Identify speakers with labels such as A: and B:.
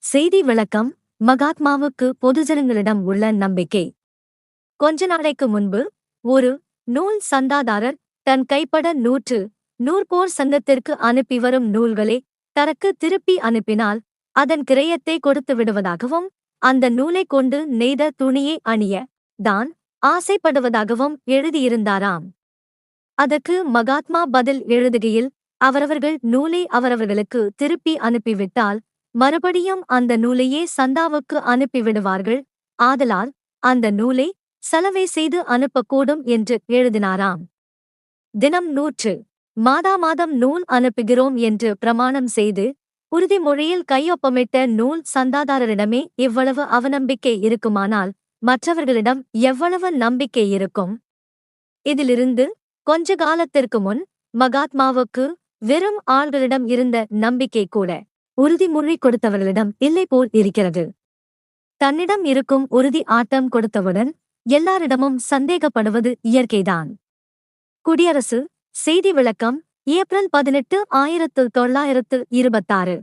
A: செய்தி விளக்கம். மகாத்மாவுக்கு பொதுஜனங்களிடம் உள்ள நம்பிக்கை. கொஞ்ச நாளைக்கு முன்பு ஒரு நூல் சந்தாதாரர் தன் கைப்பட நூற்போர் சங்கத்திற்கு அனுப்பி வரும் நூல்களை தனக்கு திருப்பி அனுப்பினால் அதன் கிரயத்தை கொடுத்து விடுவதாகவும் அந்த நூலைக் கொண்டு நெய்த துணியை அணிய தான் ஆசைப்படுவதாகவும் எழுதியிருந்தாராம். அதற்கு மகாத்மா பதில் எழுதுகையில், அவரவர்கள் நூலை அவரவர்களுக்கு திருப்பி அனுப்பிவிட்டால் மறுபடியும் அந்த நூலையே சந்தாவுக்கு அனுப்பிவிடுவார்கள். ஆதலால் அந்த நூலை சலவை செய்து அனுப்பக்கூடும் என்று எழுதினாராம். தினம் 100 மாதம் நூல் அனுப்புகிறோம் என்று பிரமாணம் செய்து உறுதிமொழியில் கையொப்பமிட்ட நூல் சந்தாதாரரிடமே இவ்வளவு அவநம்பிக்கை இருக்குமானால் மற்றவர்களிடம் எவ்வளவு நம்பிக்கை இருக்கும்? இதிலிருந்து கொஞ்ச காலத்திற்கு முன் மகாத்மாவுக்கு வெறும் ஆள்களிடம் இருந்த நம்பிக்கை கூட உறுதிமொழி கொடுத்தவர்களிடம் இல்லை போல் இருக்கிறது. தன்னிடம் இருக்கும் உறுதி ஆட்டம் கொடுத்தவுடன் எல்லாரிடமும் சந்தேகப்படுவது இயற்கைதான். குடியரசு செய்தி விளக்கம். ஏப்ரல் 18, 1926.